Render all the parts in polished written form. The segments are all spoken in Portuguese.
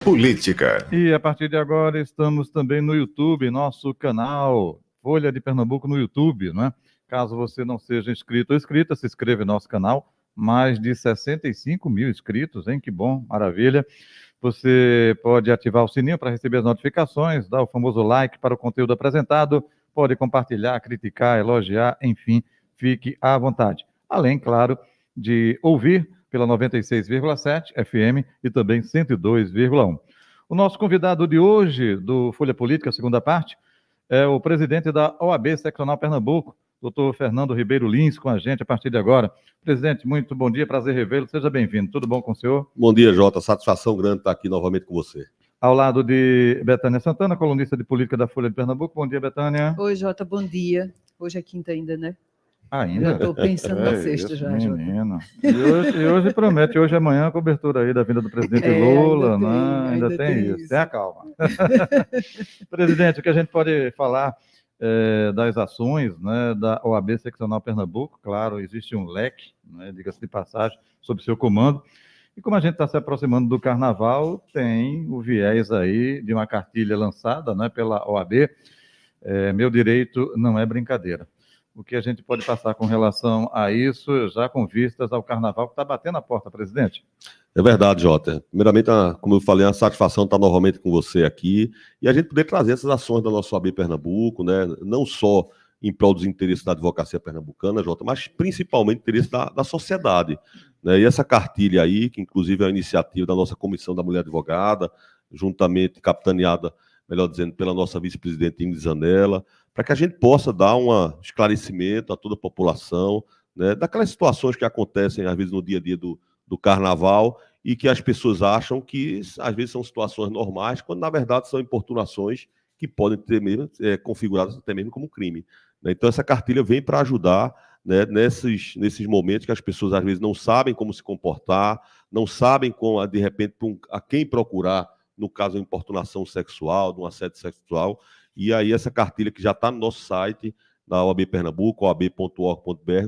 Política. E a partir de agora estamos também no YouTube, nosso canal Folha de Pernambuco no YouTube, né? Caso você não seja inscrito ou inscrita, se inscreva no nosso canal. Mais de 65 mil inscritos, hein? Que bom, maravilha. Você pode ativar o sininho para receber as notificações, dar o famoso like para o conteúdo apresentado, pode compartilhar, criticar, elogiar, enfim, fique à vontade. Além, claro, de ouvir pela 96,7 FM e também 102,1. O nosso convidado de hoje, do Folha Política, segunda parte, é o presidente da OAB Seccional Pernambuco, doutor Fernando Ribeiro Lins, com a gente a partir de agora. Presidente, muito bom dia, prazer revê-lo, seja bem-vindo. Tudo bom com o senhor? Bom dia, Jota. Satisfação grande estar aqui novamente com você. Ao lado de Betânia Santana, colunista de política da Folha de Pernambuco. Bom dia, Betânia. Oi, Jota, bom dia. Hoje é quinta ainda, né? Ainda? Já estou pensando na sexta isso, já, menino. E hoje promete, hoje é amanhã a cobertura aí da vinda do presidente Lula, ainda tem isso. Tenha calma. Presidente, o que a gente pode falar das ações, né, da OAB Seccional Pernambuco? Claro, existe um leque, né, diga-se de passagem, sob seu comando. E como a gente está se aproximando do Carnaval, tem o viés aí de uma cartilha lançada, né, pela OAB. Meu direito não é brincadeira. O que a gente pode passar com relação a isso, já com vistas ao Carnaval que está batendo a porta, presidente? É verdade, Jota. Primeiramente, como eu falei, é uma satisfação estar novamente com você aqui e a gente poder trazer essas ações da nossa OAB Pernambuco, né? Não só em prol dos interesses da advocacia pernambucana, Jota, mas principalmente interesses da sociedade, né? E essa cartilha aí, que inclusive é a iniciativa da nossa Comissão da Mulher Advogada, juntamente capitaneada, melhor dizendo, pela nossa vice-presidente Ingrid Zanella, para que a gente possa dar um esclarecimento a toda a população, né, daquelas situações que acontecem, às vezes, no dia a dia do Carnaval e que as pessoas acham que, às vezes, são situações normais, quando, na verdade, são importunações que podem ter mesmo, configuradas até mesmo como crime. Né? Então, essa cartilha vem para ajudar, né, nesses momentos que as pessoas, às vezes, não sabem como se comportar, não sabem, de repente, a quem procurar, no caso, de importunação sexual, de um assédio sexual. E aí essa cartilha que já está no nosso site, da OAB Pernambuco, oab.org.br,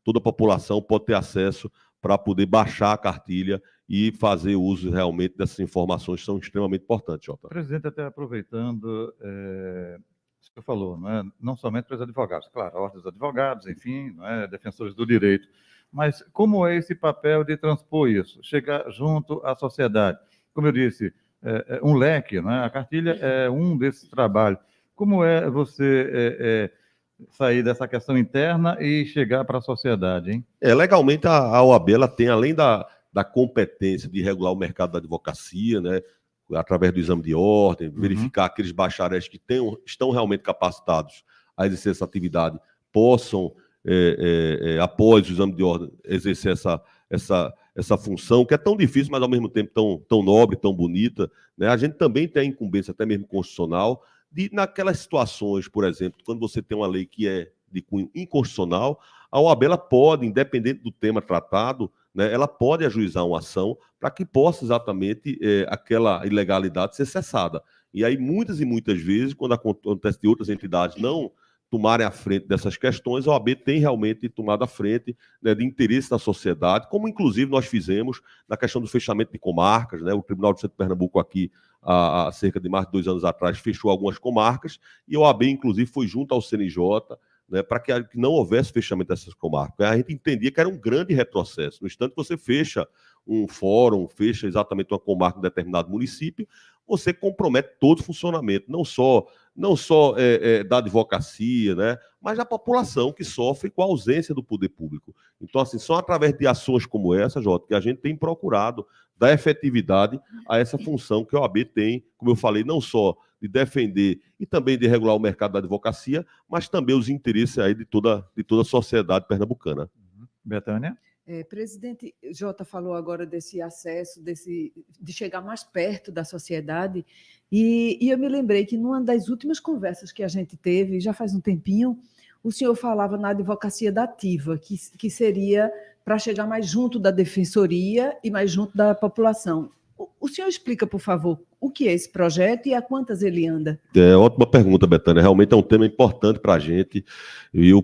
toda a população pode ter acesso para poder baixar a cartilha e fazer uso realmente dessas informações que são extremamente importantes, Jota. Presidente, até aproveitando, isso que eu falou, não somente para os advogados, claro, a ordem dos advogados, enfim, defensores do direito, mas como é esse papel de transpor isso, chegar junto à sociedade? Como eu disse, um leque, né? A cartilha é um desses trabalhos. Como é você sair dessa questão interna e chegar para a sociedade, hein? Legalmente, a OAB ela tem, além da competência de regular o mercado da advocacia, né, através do exame de ordem, verificar aqueles bacharéis que estão realmente capacitados a exercer essa atividade, possam, após o exame de ordem, exercer essa função, que é tão difícil, mas ao mesmo tempo tão nobre, tão bonita, né? A gente também tem a incumbência, até mesmo constitucional, de, naquelas situações, por exemplo, quando você tem uma lei que é de cunho inconstitucional, a OAB ela pode, independente do tema tratado, né, ela pode ajuizar uma ação para que possa exatamente aquela ilegalidade ser cessada. E aí, muitas e muitas vezes, quando acontece de outras entidades não tomarem a frente dessas questões, a OAB tem realmente tomado a frente, né, de interesse da sociedade, como inclusive nós fizemos na questão do fechamento de comarcas, né? O Tribunal do Centro de Pernambuco aqui, há cerca de mais de 2 anos atrás, fechou algumas comarcas e a OAB, inclusive, foi junto ao CNJ, né, para que não houvesse fechamento dessas comarcas. A gente entendia que era um grande retrocesso. No instante que você fecha um fórum, fecha exatamente uma comarca em determinado município, você compromete todo o funcionamento, não só da advocacia, né, mas da população que sofre com a ausência do poder público. Então, assim, só através de ações como essa, Jota, que a gente tem procurado dar efetividade a essa função que a OAB tem, como eu falei, não só de defender e também de regular o mercado da advocacia, mas também os interesses aí de toda a sociedade pernambucana. Betânia? Presidente, Jota falou agora desse acesso, de chegar mais perto da sociedade, e eu me lembrei que numa das últimas conversas que a gente teve, já faz um tempinho, o senhor falava na advocacia dativa, que seria para chegar mais junto da defensoria e mais junto da população. O senhor explica, por favor, o que é esse projeto e a quantas ele anda? Ótima pergunta, Betânia. Realmente é um tema importante para a gente,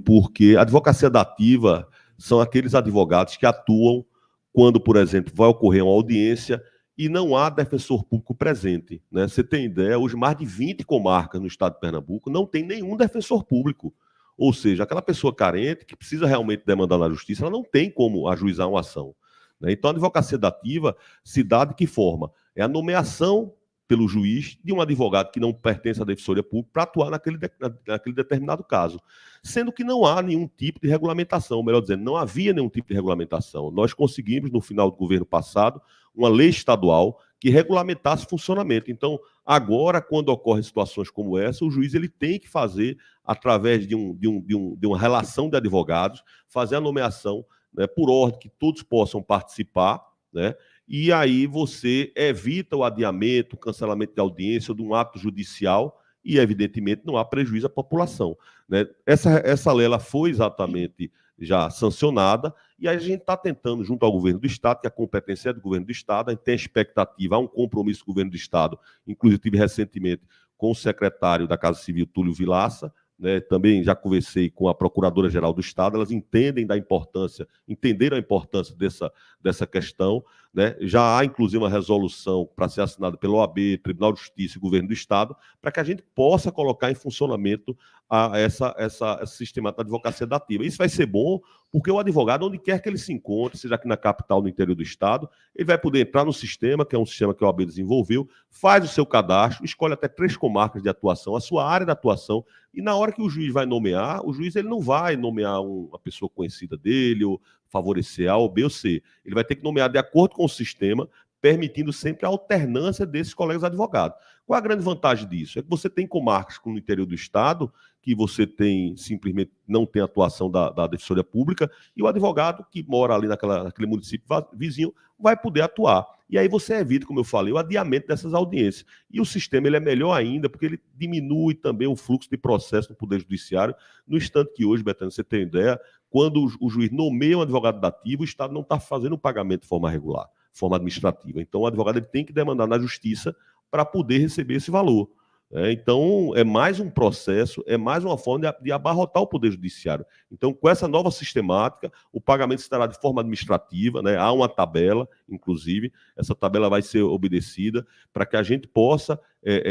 porque a advocacia dativa são aqueles advogados que atuam quando, por exemplo, vai ocorrer uma audiência e não há defensor público presente, né? Você tem ideia, hoje mais de 20 comarcas no estado de Pernambuco não tem nenhum defensor público. Ou seja, aquela pessoa carente que precisa realmente demandar na justiça, ela não tem como ajuizar uma ação, né? Então, a advocacia dativa se dá de que forma? É a nomeação pelo juiz de um advogado que não pertence à defensoria pública para atuar naquele determinado caso. Sendo que não há nenhum tipo de regulamentação, melhor dizendo, não havia nenhum tipo de regulamentação. Nós conseguimos, no final do governo passado, uma lei estadual que regulamentasse o funcionamento. Então, agora, quando ocorrem situações como essa, o juiz ele tem que fazer, através de uma relação de advogados, fazer a nomeação, né, por ordem que todos possam participar, né? E aí você evita o adiamento, o cancelamento de audiência ou de um ato judicial e, evidentemente, não há prejuízo à população, né? Essa lei ela foi exatamente já sancionada e a gente está tentando, junto ao governo do Estado, que a competência é do governo do Estado, a gente tem a expectativa, há um compromisso do governo do Estado, inclusive tive recentemente com o secretário da Casa Civil, Túlio Vilaça, né? Também já conversei com a Procuradora-Geral do Estado, elas entenderam a importância dessa questão, né? Já há, inclusive, uma resolução para ser assinada pela OAB, Tribunal de Justiça e Governo do Estado, para que a gente possa colocar em funcionamento essa sistema da advocacia dativa. Isso vai ser bom, porque o advogado, onde quer que ele se encontre, seja aqui na capital, no interior do Estado, ele vai poder entrar no sistema, que é um sistema que a OAB desenvolveu, faz o seu cadastro, escolhe até 3 comarcas de atuação, a sua área de atuação, e na hora que o juiz vai nomear, o juiz ele não vai nomear uma pessoa conhecida dele, ou favorecer A ou B ou C. Ele vai ter que nomear de acordo com o sistema, permitindo sempre a alternância desses colegas advogados. Qual a grande vantagem disso? É que você tem comarcas como no interior do Estado, que você tem simplesmente não tem atuação da defensoria pública, e o advogado que mora ali naquele município vizinho vai poder atuar. E aí você evita, como eu falei, o adiamento dessas audiências. E o sistema ele é melhor ainda, porque ele diminui também o fluxo de processo no Poder Judiciário, no instante que hoje, Betânia, você tem ideia, quando o juiz nomeia um advogado dativo, o Estado não está fazendo o pagamento de forma regular, de forma administrativa. Então, o advogado ele tem que demandar na justiça para poder receber esse valor. Então, é mais um processo, é mais uma forma de abarrotar o Poder Judiciário. Então, com essa nova sistemática, o pagamento estará de forma administrativa, né? Há uma tabela, inclusive, essa tabela vai ser obedecida para que a gente possa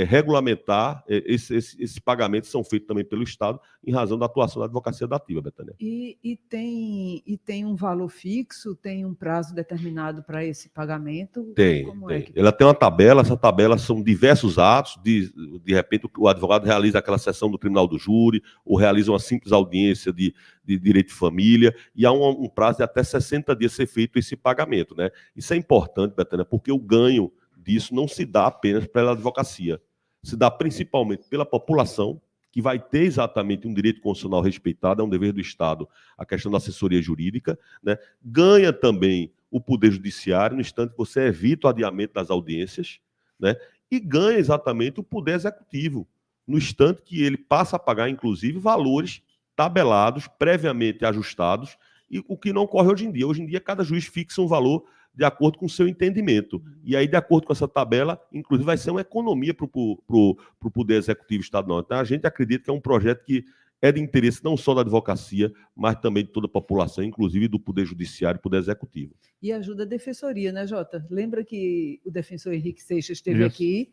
regulamentar esses pagamentos que são feitos também pelo Estado em razão da atuação da advocacia dativa, Betânia. E tem um valor fixo, tem um prazo determinado para esse pagamento? Tem. É que... Ela tem uma tabela, essa tabela são diversos atos, de repente o advogado realiza aquela sessão do tribunal do júri, ou realiza uma simples audiência de direito de família, e há um prazo de até 60 dias ser feito esse pagamento, né? Isso é importante, Betânia, porque o ganho disso não se dá apenas pela advocacia, se dá principalmente pela população, que vai ter exatamente um direito constitucional respeitado, é um dever do Estado, a questão da assessoria jurídica, né? Ganha também o Poder Judiciário, no instante que você evita o adiamento das audiências, né? E ganha exatamente o Poder Executivo, no instante que ele passa a pagar, inclusive, valores tabelados, previamente ajustados, e o que não ocorre hoje em dia. Hoje em dia, cada juiz fixa um valor de acordo com o seu entendimento. E aí, de acordo com essa tabela, inclusive, vai ser uma economia para o Poder Executivo Estadual. Então, a gente acredita que é um projeto que é de interesse não só da advocacia, mas também de toda a população, inclusive do Poder Judiciário e Poder Executivo. E ajuda a Defensoria, né, Jota? Lembra que o defensor Henrique Seixas esteve aqui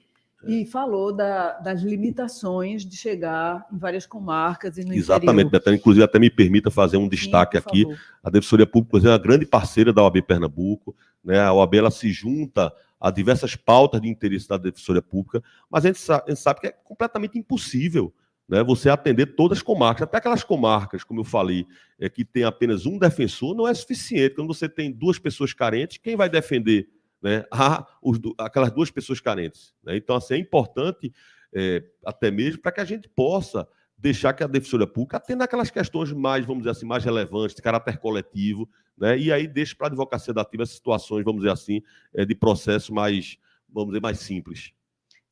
e falou das limitações de chegar em várias comarcas e no Exatamente, Betânia. Inclusive, até me permita fazer um destaque aqui. A Defensoria Pública é uma grande parceira da OAB Pernambuco, né? A OAB ela se junta a diversas pautas de interesse da Defensoria Pública, mas a gente sabe que é completamente impossível, né, você atender todas as comarcas, até aquelas comarcas, como eu falei, que tem apenas um defensor, não é suficiente. Quando você tem 2 pessoas carentes, quem vai defender, né, aquelas 2 pessoas carentes, né? Então, assim, é importante, até mesmo, para que a gente possa deixar que a Defensoria Pública atenda aquelas questões mais, vamos dizer assim, mais relevantes, de caráter coletivo, né? E aí deixa para a advocacia dativa as situações, vamos dizer assim, de processo mais, vamos dizer, mais simples.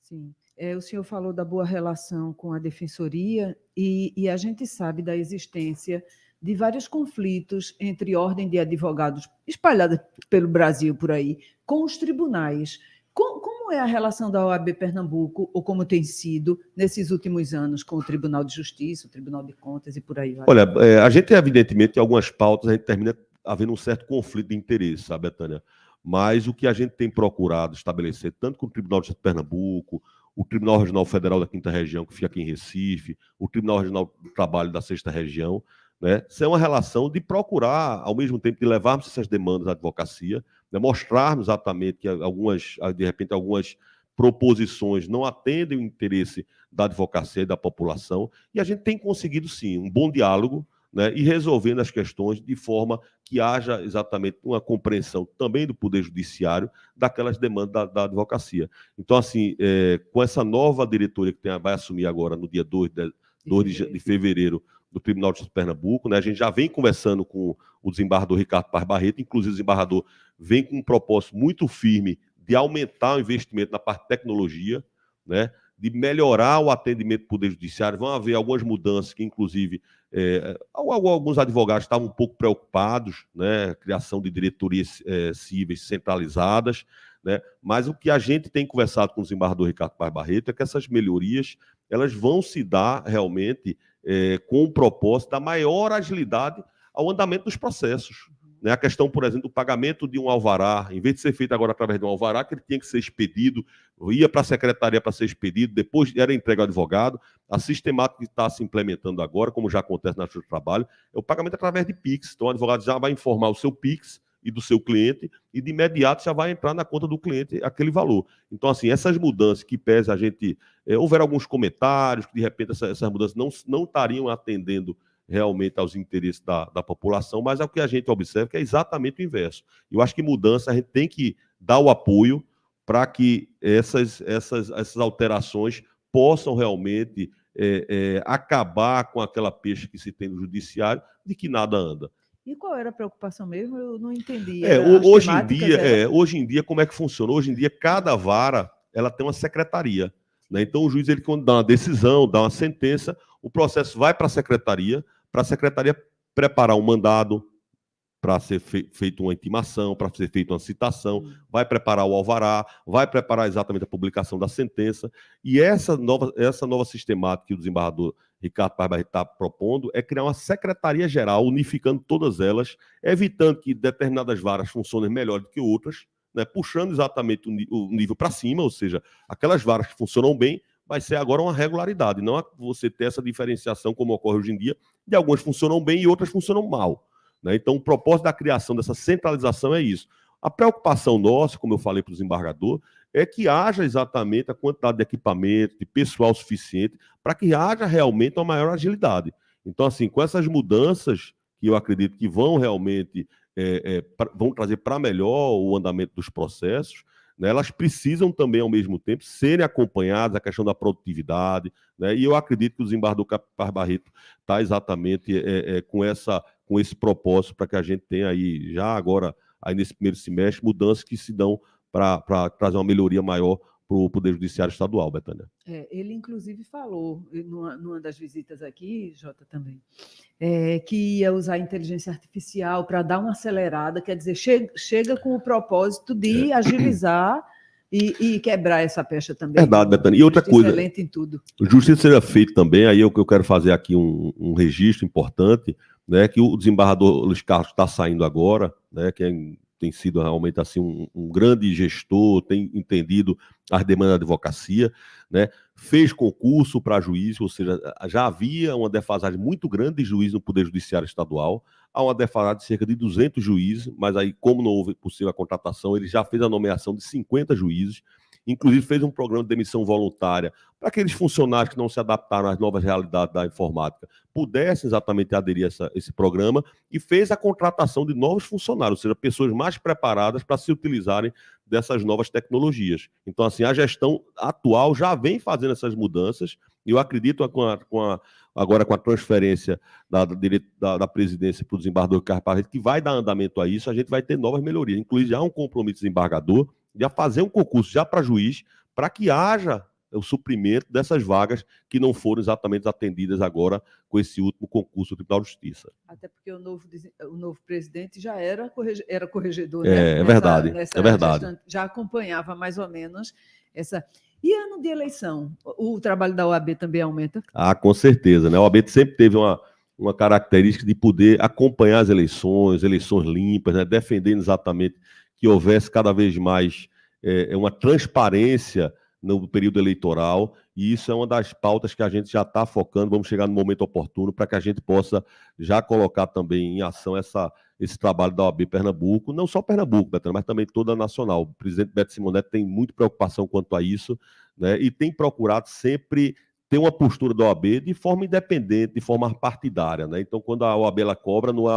Sim. O senhor falou da boa relação com a Defensoria e a gente sabe da existência de vários conflitos entre ordem de advogados espalhada pelo Brasil por aí, com os tribunais. Como é a relação da OAB Pernambuco, ou como tem sido nesses últimos anos com o Tribunal de Justiça, o Tribunal de Contas e por aí vai? Olha, a gente, evidentemente, em algumas pautas, a gente termina havendo um certo conflito de interesse, sabe, Betânia? mas o que a gente tem procurado estabelecer, tanto com o Tribunal de Justiça de Pernambuco, o Tribunal Regional Federal da 5ª Região, que fica aqui em Recife, o Tribunal Regional do Trabalho da 6ª Região, né? Isso é uma relação de procurar, ao mesmo tempo, de levarmos essas demandas à advocacia, né? Mostrarmos exatamente que de repente, algumas proposições não atendem o interesse da advocacia e da população, e a gente tem conseguido, sim, um bom diálogo, né, e resolvendo as questões de forma que haja exatamente uma compreensão também do Poder Judiciário daquelas demandas da advocacia. Então, assim, com essa nova diretoria que vai assumir agora no dia 2 de fevereiro do Tribunal de Justiça de Pernambuco, né, a gente já vem conversando com o desembargador Ricardo Paz Barreto, inclusive o desembargador vem com um propósito muito firme de aumentar o investimento na parte de tecnologia, né, de melhorar o atendimento do Poder Judiciário. Vão haver algumas mudanças que, inclusive, alguns advogados estavam um pouco preocupados, né, criação de diretorias cíveis centralizadas, né, mas o que a gente tem conversado com o desembargador Ricardo Paz Barreto é que essas melhorias elas vão se dar realmente com o propósito da maior agilidade ao andamento dos processos. Né? A questão, por exemplo, do pagamento de um alvará, em vez de ser feito agora através de um alvará, que ele tinha que ser expedido, ia para a secretaria para ser expedido, depois era entregue ao advogado. A sistemática que está se implementando agora, como já acontece na Justiça do Trabalho, é o pagamento através de PIX. Então, o advogado já vai informar o seu PIX e do seu cliente, e de imediato já vai entrar na conta do cliente aquele valor. Então, assim, essas mudanças que pese a gente... houveram alguns comentários que, de repente, essas mudanças não estariam atendendo realmente aos interesses da população, mas é o que a gente observa que é exatamente o inverso. Eu acho que mudança, a gente tem que dar o apoio para que essas alterações possam realmente acabar com aquela peixe que se tem no judiciário de que nada anda. E qual era a preocupação mesmo? Eu não entendi. Hoje em dia, como é que funciona? Hoje em dia, cada vara ela tem uma secretaria. Né? Então, o juiz, ele, quando dá uma decisão, dá uma sentença, o processo vai para a secretaria preparar um mandado, para ser feita uma intimação, para ser feita uma citação, vai preparar o alvará, vai preparar exatamente a publicação da sentença. E essa nova sistemática que o desembargador Ricardo Paz Barreto está propondo é criar uma secretaria-geral, unificando todas elas, evitando que determinadas varas funcionem melhor do que outras, né, puxando exatamente o nível para cima, ou seja, aquelas varas que funcionam bem, vai ser agora uma regularidade, não você ter essa diferenciação, como ocorre hoje em dia, de algumas funcionam bem e outras funcionam mal. Né? Então, o propósito da criação dessa centralização é isso. A preocupação nossa, como eu falei para o desembargador, é que haja exatamente a quantidade de equipamento, de pessoal suficiente, para que haja realmente uma maior agilidade. Então, assim, com essas mudanças, que eu acredito que vão realmente vão trazer para melhor o andamento dos processos, né, elas precisam também, ao mesmo tempo, serem acompanhadas, a questão da produtividade, né, e eu acredito que o desembargador Paz Barreto está exatamente com esse propósito para que a gente tenha aí, já agora, aí nesse primeiro semestre, mudanças que se dão para trazer uma melhoria maior para o Poder Judiciário Estadual, Betânia. Ele, inclusive, falou, numa das visitas aqui, Jota, também, que ia usar a inteligência artificial para dar uma acelerada, quer dizer, chega com o propósito de agilizar e quebrar essa pecha também. Verdade, Betânia. E outra coisa, excelente em tudo. Justiça seja feita também, aí eu quero fazer aqui um registro importante, né, que o desembargador Luiz Carlos está saindo agora, né, que tem sido realmente assim, um grande gestor, tem entendido as demandas da advocacia, né, fez concurso para juiz, ou seja, já havia uma defasagem muito grande de juízes no Poder Judiciário Estadual, há uma defasagem de cerca de 200 juízes, mas aí, como não houve possível a contratação, ele já fez a nomeação de 50 juízes, inclusive fez um programa de demissão voluntária para aqueles funcionários que não se adaptaram às novas realidades da informática pudessem exatamente aderir a esse programa, e fez a contratação de novos funcionários, ou seja, pessoas mais preparadas para se utilizarem dessas novas tecnologias. Então, assim, a gestão atual já vem fazendo essas mudanças, e eu acredito agora com a transferência da presidência para o desembargador Ricardo Paz Barreto, que vai dar andamento a isso, a gente vai ter novas melhorias. Inclusive, já há um compromisso do desembargador de fazer um concurso já para juiz, para que haja o suprimento dessas vagas que não foram exatamente atendidas agora com esse último concurso do Tribunal de Justiça. Até porque o novo presidente já era corregedor, né? É verdade, é verdade. Gestão, já acompanhava mais ou menos essa... E ano de eleição, o trabalho da OAB também aumenta? Ah, com certeza, né? A OAB sempre teve uma característica de poder acompanhar as eleições limpas, né? Defendendo exatamente que houvesse cada vez mais uma transparência no período eleitoral, e isso é uma das pautas que a gente já está focando. Vamos chegar no momento oportuno para que a gente possa já colocar também em ação esse trabalho da OAB Pernambuco, não só Pernambuco, Betânia, mas também toda a nacional. O presidente Beto Simonetti tem muita preocupação quanto a isso, né, e tem procurado sempre ter uma postura da OAB de forma independente, de forma partidária, né? Então, quando a OAB ela cobra, não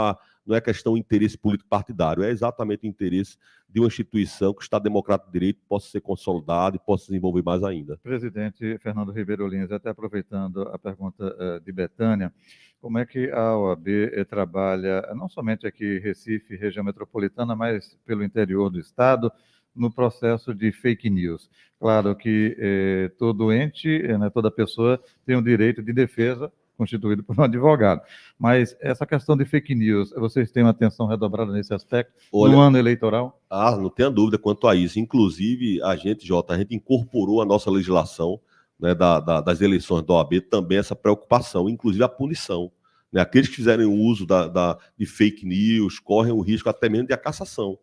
é questão de interesse político partidário, é exatamente o interesse de uma instituição que o Estado Democrático de Direito possa ser consolidado e possa se desenvolver mais ainda. Presidente Fernando Ribeiro Lins, até aproveitando a pergunta de Betânia, como é que a OAB trabalha, não somente aqui em Recife, região metropolitana, mas pelo interior do Estado, no processo de fake news? Claro que todo ente, toda pessoa tem o direito de defesa constituído por um advogado. Mas essa questão de fake news, vocês têm uma atenção redobrada nesse aspecto no ano eleitoral? Não tenha dúvida quanto a isso. Inclusive, a gente incorporou a nossa legislação, né, das eleições da OAB também essa preocupação, inclusive a punição. Né? Aqueles que fizerem uso de fake news correm o risco até mesmo de a cassação.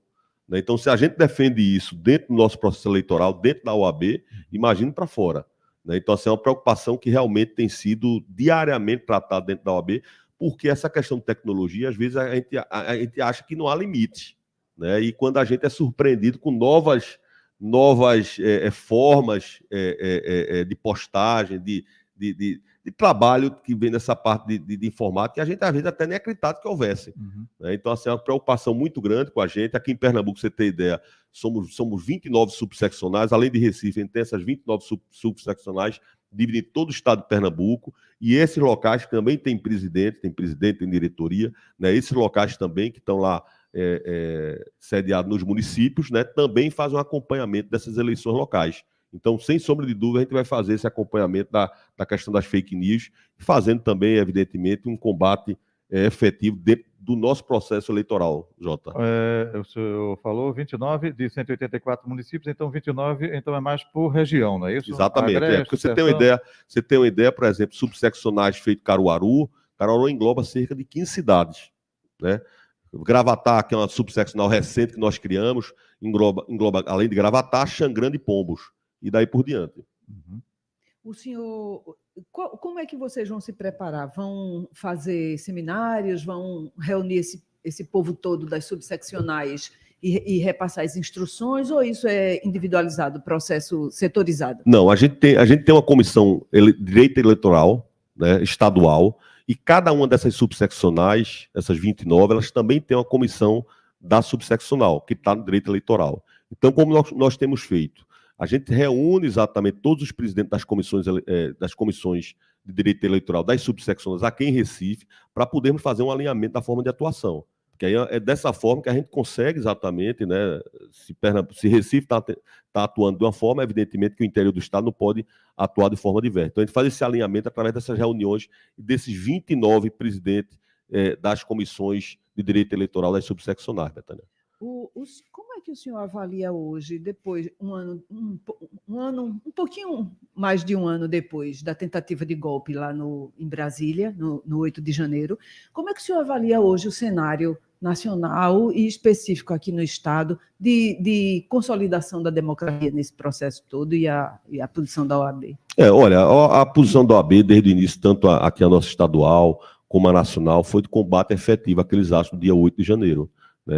Né? Então, se a gente defende isso dentro do nosso processo eleitoral, dentro da OAB, imagine para fora. Né? Então, assim, é uma preocupação que realmente tem sido diariamente tratada dentro da OAB, porque essa questão de tecnologia, às vezes, a gente acha que não há limite. Né? E quando a gente é surpreendido com novas formas de postagem, de trabalho que vem dessa parte de informática, que a gente, às vezes, até nem acreditava que houvesse. Né? Então, assim, é uma preocupação muito grande com a gente. Aqui em Pernambuco, você tem ideia, somos 29 subseccionais, além de Recife, a gente tem essas 29 subseccionais dividindo todo o estado de Pernambuco, e esses locais também tem presidente, tem diretoria, né? Esses locais também que estão lá sediados nos municípios, né? Também fazem um acompanhamento dessas eleições locais. Então, sem sombra de dúvida, a gente vai fazer esse acompanhamento da questão das fake news, fazendo também, evidentemente, um combate efetivo dentro do nosso processo eleitoral, Jota. O senhor falou 29 de 184 municípios, então 29 então é mais por região, não é isso? Exatamente. Porque você tem uma ideia, por exemplo, subseccionais feito Caruaru engloba cerca de 15 cidades. Né? Gravatá, que é uma subseccional recente que nós criamos, engloba além de Gravatá, Xangrande e Pombos. E daí por diante. O senhor, como é que vocês vão se preparar? Vão fazer seminários, vão reunir esse povo todo das subseccionais e repassar as instruções, ou isso é individualizado, processo setorizado? Não, a gente tem uma comissão de direito eleitoral, né, estadual, e cada uma dessas subseccionais, essas 29, elas também têm uma comissão da subseccional, que está no direito eleitoral. Então, como nós temos feito? A gente reúne exatamente todos os presidentes das comissões de direito eleitoral das subsecções aqui em Recife, para podermos fazer um alinhamento da forma de atuação. Porque aí é dessa forma que a gente consegue exatamente, né? Se Recife está atuando de uma forma, evidentemente que o interior do estado não pode atuar de forma diversa. Então a gente faz esse alinhamento através dessas reuniões e desses 29 presidentes das comissões de direito eleitoral das subseccionais, Betânia. Como é que o senhor avalia hoje, depois, um pouquinho mais de um ano depois da tentativa de golpe lá em Brasília, no 8 de janeiro, como é que o senhor avalia hoje o cenário nacional e específico aqui no Estado de consolidação da democracia nesse processo todo e a posição da OAB? Olha, a posição da OAB desde o início, tanto aqui a nossa estadual como a nacional, foi de combate efetivo àqueles atos do dia 8 de janeiro.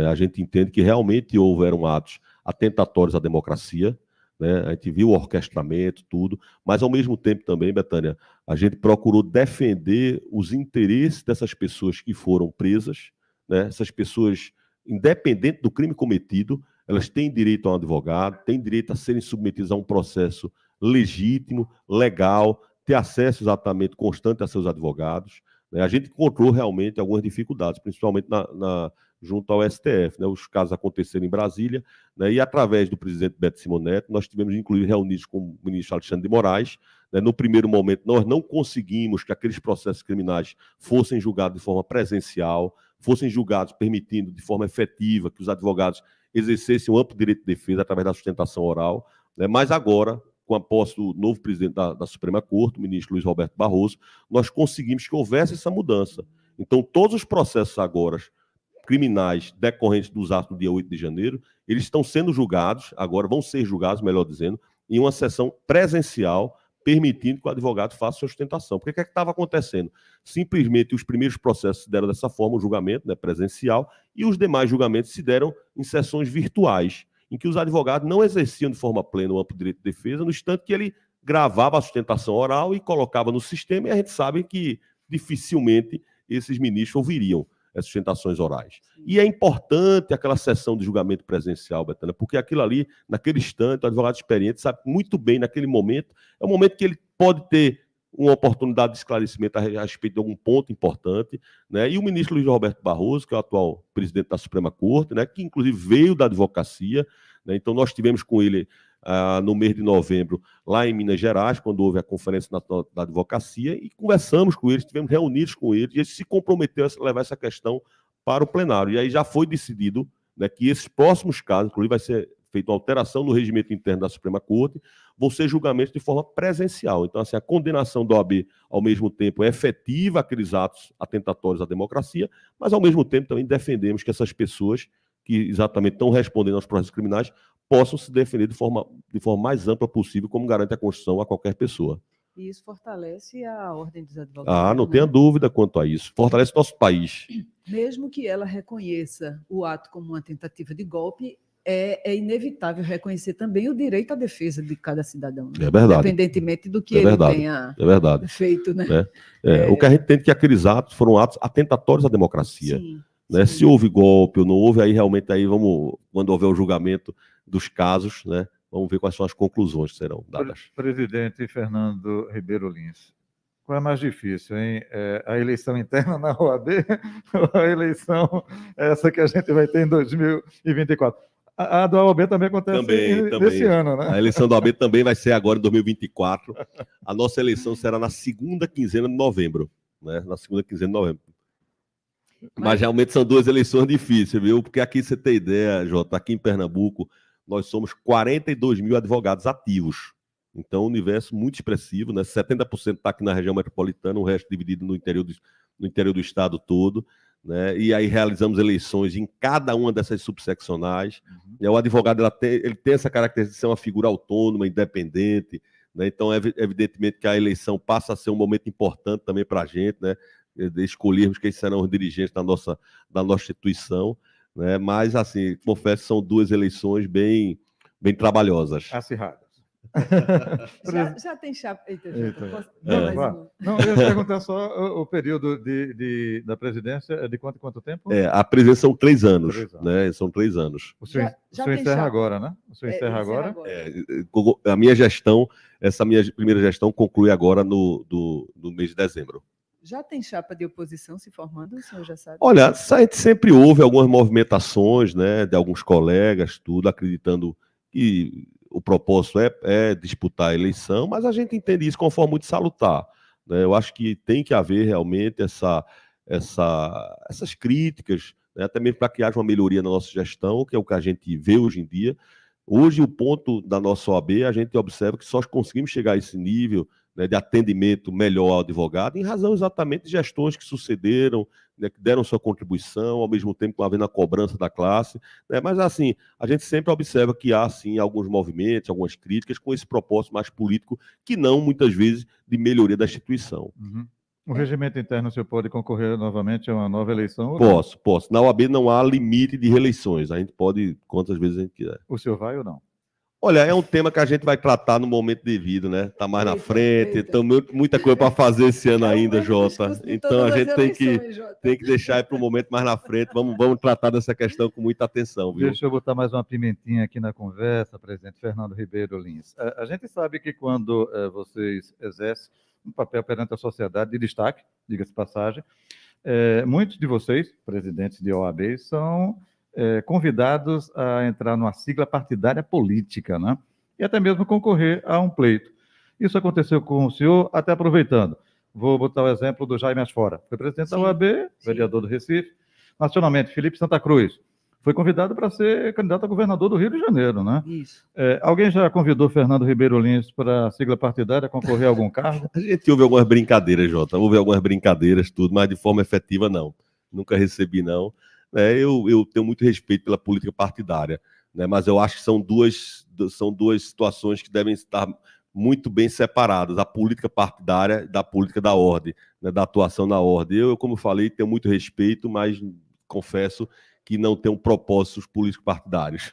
A gente entende que realmente houveram atos atentatórios à democracia, né? A gente viu o orquestramento, tudo, mas ao mesmo tempo também, Betânia, a gente procurou defender os interesses dessas pessoas que foram presas, né? Essas pessoas, independente do crime cometido, elas têm direito a um advogado, têm direito a serem submetidas a um processo legítimo, legal, ter acesso exatamente constante a seus advogados. Né? A gente encontrou realmente algumas dificuldades, principalmente junto ao STF, né? Os casos aconteceram em Brasília, né? E através do presidente Beto Simonetti, nós tivemos, inclusive, reunidos com o ministro Alexandre de Moraes. Né? No primeiro momento, nós não conseguimos que aqueles processos criminais fossem julgados de forma presencial, fossem julgados permitindo de forma efetiva que os advogados exercessem um amplo direito de defesa através da sustentação oral. Né? Mas agora, com a posse do novo presidente da Suprema Corte, o ministro Luiz Roberto Barroso, nós conseguimos que houvesse essa mudança. Então, todos os processos agora criminais decorrentes dos atos do dia 8 de janeiro, eles estão sendo julgados, agora vão ser julgados, melhor dizendo, em uma sessão presencial, permitindo que o advogado faça sustentação. Porque o que estava acontecendo? Simplesmente os primeiros processos se deram dessa forma, o julgamento, né, presencial, e os demais julgamentos se deram em sessões virtuais, em que os advogados não exerciam de forma plena o amplo direito de defesa, no instante que ele gravava a sustentação oral e colocava no sistema, e a gente sabe que dificilmente esses ministros ouviriam as sustentações orais. E é importante aquela sessão de julgamento presencial, Betânia, porque aquilo ali, naquele instante, o advogado experiente sabe muito bem, naquele momento, é um momento que ele pode ter uma oportunidade de esclarecimento a respeito de algum ponto importante, né? E o ministro Luiz Roberto Barroso, que é o atual presidente da Suprema Corte, né, que inclusive veio da advocacia, né? Então nós tivemos com ele no mês de novembro, lá em Minas Gerais, quando houve a Conferência Nacional da Advocacia, e conversamos com eles, estivemos reunidos com eles, e ele se comprometeu a levar essa questão para o plenário. E aí já foi decidido, né, que esses próximos casos, inclusive vai ser feita uma alteração no regimento interno da Suprema Corte, vão ser julgamentos de forma presencial. Então, assim, a condenação da OAB, ao mesmo tempo, é efetiva àqueles atos atentatórios à democracia, mas, ao mesmo tempo, também defendemos que essas pessoas que exatamente estão respondendo aos processos criminais possam se defender de forma mais ampla possível, como garante a Constituição a qualquer pessoa. E isso fortalece a ordem dos advogados. Não tenha dúvida quanto a isso. Fortalece nosso país. Mesmo que ela reconheça o ato como uma tentativa de golpe, é inevitável reconhecer também o direito à defesa de cada cidadão. Né? É verdade. Independentemente do que ele tenha feito. Né? O que a gente entende que aqueles atos foram atos atentatórios à democracia. Sim, né? Se houve golpe ou não houve, aí realmente vamos, quando houver o julgamento dos casos, né? Vamos ver quais são as conclusões que serão dadas. Presidente Fernando Ribeiro Lins, qual é mais difícil, hein? A eleição interna na OAB ou a eleição essa que a gente vai ter em 2024? A da OAB também acontece nesse ano, né? A eleição da OAB também vai ser agora em 2024. A nossa eleição será na segunda quinzena de novembro, né? Na segunda quinzena de novembro. Mas realmente são duas eleições difíceis, viu? Porque aqui, você tem ideia, Jota, aqui em Pernambuco, nós somos 42 mil advogados ativos. Então, um universo muito expressivo, né? 70% está aqui na região metropolitana, o resto dividido no interior do estado todo, né? E aí realizamos eleições em cada uma dessas subseccionais. O advogado ele tem essa característica de ser uma figura autônoma, independente, né? Então, evidentemente que a eleição passa a ser um momento importante também para a gente, né? De escolhermos quem serão os dirigentes da nossa instituição, né? Mas, assim, confesso que são duas eleições bem trabalhosas. Acirradas. Já tem chapa. Eita. Não, eu ia perguntar só o período da presidência é de quanto tempo? A presidência são 3 anos, né? São 3 anos. O senhor encerra agora, né? O senhor encerra agora? A minha gestão, essa minha primeira gestão conclui agora no mês de dezembro. Já tem chapa de oposição se formando, o senhor já sabe? Olha, a gente sempre houve algumas movimentações, né, de alguns colegas, tudo, acreditando que o propósito é disputar a eleição, mas a gente entende isso conforme muito salutar, né? Eu acho que tem que haver realmente essas críticas, né, até mesmo para que haja uma melhoria na nossa gestão, que é o que a gente vê hoje em dia. Hoje, o ponto da nossa OAB, a gente observa que só conseguimos chegar a esse nível, né, de atendimento melhor ao advogado, em razão exatamente de gestões que sucederam, né, que deram sua contribuição, ao mesmo tempo havendo a cobrança da classe, né? Mas, assim, a gente sempre observa que há, sim, alguns movimentos, algumas críticas com esse propósito mais político, que não, muitas vezes, de melhoria da instituição. O regimento interno, o senhor pode concorrer novamente a uma nova eleição? Posso. Na OAB não há limite de reeleições, a gente pode quantas vezes a gente quiser. O senhor vai ou não? Olha, é um tema que a gente vai tratar no momento devido, né? Tá mais na frente, então muita coisa para fazer esse ano ainda, Jota. Então a gente tem que deixar para o momento mais na frente. Vamos tratar dessa questão com muita atenção, viu? Deixa eu botar mais uma pimentinha aqui na conversa, presidente Fernando Ribeiro Lins. A gente sabe que quando vocês exercem um papel perante a sociedade de destaque, diga-se de passagem, muitos de vocês, presidentes de OAB, são convidados a entrar numa sigla partidária política, né? E até mesmo concorrer a um pleito. Isso aconteceu com o senhor, até aproveitando. Vou botar o exemplo do Jaime Asfora. Foi presidente da OAB, vereador do Recife. Nacionalmente, Felipe Santa Cruz. Foi convidado para ser candidato a governador do Rio de Janeiro, né? Isso. Alguém já convidou Fernando Ribeiro Lins para a sigla partidária a concorrer a algum cargo? A gente houve algumas brincadeiras, Jota. Houve algumas brincadeiras, tudo, mas de forma efetiva, não. Nunca recebi, não. né, eu tenho muito respeito pela política partidária, né, mas eu acho que são duas situações que devem estar muito bem separadas, a política partidária da política da ordem, né, da atuação na ordem. Eu, como falei, tenho muito respeito, mas confesso que não tenho propósitos políticos partidários.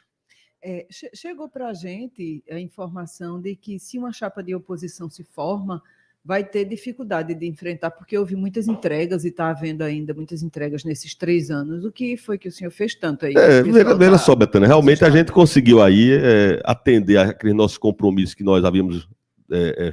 Chegou para a gente a informação de que se uma chapa de oposição se forma, vai ter dificuldade de enfrentar, porque houve muitas entregas e está havendo ainda muitas entregas nesses 3 anos. O que foi que o senhor fez tanto aí? Veja só, Betânia, realmente a gente conseguiu aí atender aqueles nossos compromissos que nós havíamos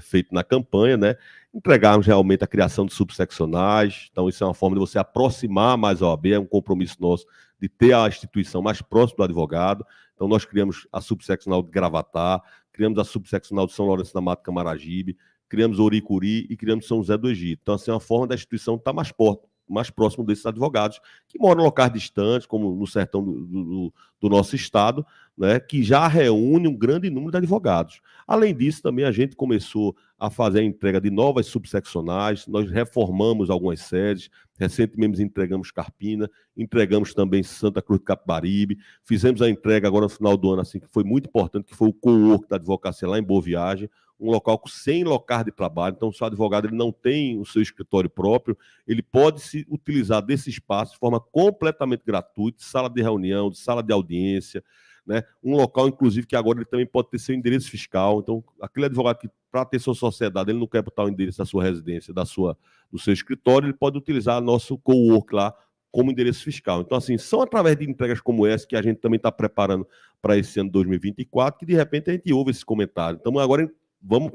feito na campanha, né? Entregarmos realmente a criação de subseccionais. Então, isso é uma forma de você aproximar mais a OAB, é um compromisso nosso de ter a instituição mais próxima do advogado. Então, nós criamos a subseccional de Gravatá, criamos a subseccional de São Lourenço da Mata, Camaragibe, criamos Oricuri e criamos São José do Egito. Então, assim, é uma forma da instituição estar mais próximo desses advogados que moram em locais distantes, como no sertão do nosso estado, né, que já reúne um grande número de advogados. Além disso, também a gente começou a fazer a entrega de novas subseccionais, nós reformamos algumas sedes, recentemente entregamos Carpina, entregamos também Santa Cruz do Capibaribe, fizemos a entrega agora no final do ano, assim, que foi muito importante, que foi o co-work da advocacia lá em Boa Viagem, um local com 100 locais de trabalho. Então, se o advogado ele não tem o seu escritório próprio, ele pode se utilizar desse espaço de forma completamente gratuita, de sala de reunião, de sala de audiência, né? Um local, inclusive, que agora ele também pode ter seu endereço fiscal. Então, aquele advogado que, para ter sua sociedade, ele não quer botar o endereço da sua residência, do seu escritório, ele pode utilizar nosso co-work lá como endereço fiscal. Então, assim, são através de entregas como essa que a gente também está preparando para esse ano 2024, que de repente a gente ouve esse comentário. Então, agora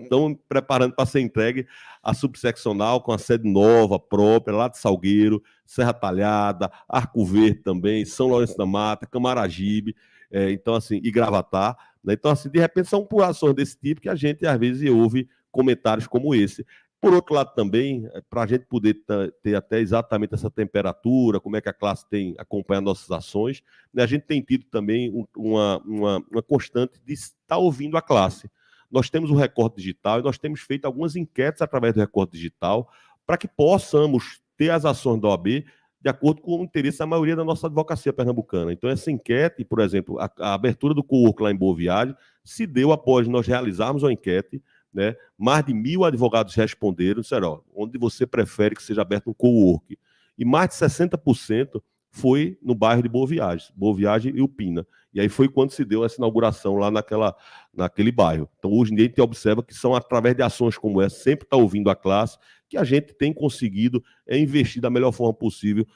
estamos preparando para ser entregue a subseccional com a sede nova, própria, lá de Salgueiro, Serra Talhada, Arco Verde também, São Lourenço da Mata, Camaragibe, então, assim, e Gravatá. Né? Então, assim, de repente são ações desse tipo que a gente, às vezes, ouve comentários como esse. Por outro lado, também, para a gente poder ter até exatamente essa temperatura, como é que a classe tem acompanhado nossas ações, né? A gente tem tido também uma constante de estar ouvindo a classe. Nós temos o recorte digital e nós temos feito algumas enquetes através do recorte digital para que possamos ter as ações da OAB de acordo com o interesse da maioria da nossa advocacia pernambucana. Então, essa enquete, por exemplo, a abertura do co-work lá em Boa Viagem, se deu após nós realizarmos uma enquete, né? Mais de 1.000 advogados responderam, disseram, onde você prefere que seja aberto um co-work? E mais de 60% foi no bairro de Boa Viagem e Upina. E aí foi quando se deu essa inauguração lá naquele bairro. Então, hoje em dia, a gente observa que são através de ações como essa, sempre está ouvindo a classe, que a gente tem conseguido investir da melhor forma possível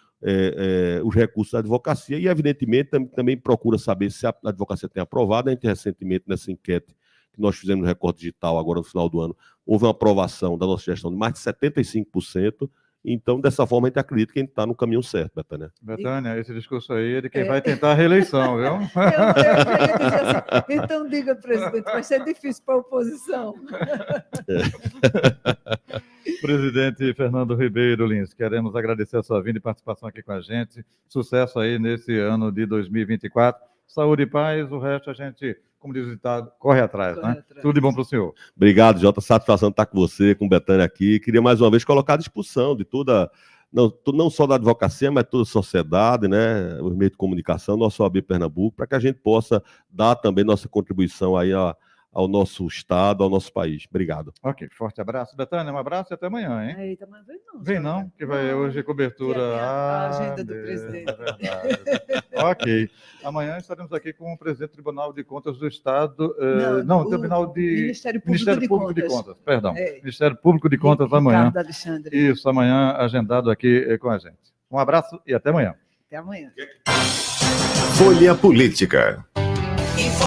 os recursos da advocacia e, evidentemente, também procura saber se a advocacia tem aprovado. A gente, recentemente, nessa enquete que nós fizemos no recorte digital, agora no final do ano, houve uma aprovação da nossa gestão de mais de 75%. Então, dessa forma, a gente acredita que a gente está no caminho certo, Betânia. Betânia, esse discurso aí é de quem vai tentar a reeleição, viu? Eu queria dizer assim, então diga, presidente, vai ser difícil para a oposição. Presidente Fernando Ribeiro Lins, queremos agradecer a sua vinda e participação aqui com a gente. Sucesso aí nesse ano de 2024. Saúde e paz, o resto a gente, como diz o ditado, corre atrás, né? Tudo de bom para o senhor. Obrigado, Jota. Satisfação de estar com você, com o Betânia aqui. Queria mais uma vez colocar à disposição de toda, não só da advocacia, mas toda a sociedade, né? Os meios de comunicação, nosso OAB Pernambuco, para que a gente possa dar também nossa contribuição aí ao nosso estado, ao nosso país. Obrigado. Ok, forte abraço. Betânia, um abraço e até amanhã, hein? Eita, mas vem não. Vem não, que vai hoje cobertura... a agenda do presidente. É verdade. Ok. Amanhã estaremos aqui com o presidente do Tribunal de Contas do Estado... Tribunal de... Ministério Público de Contas. Perdão. Ministério Público de Contas amanhã. Ricardo Alexandre. Isso, amanhã agendado aqui com a gente. Um abraço e até amanhã. Até amanhã. Folha Política.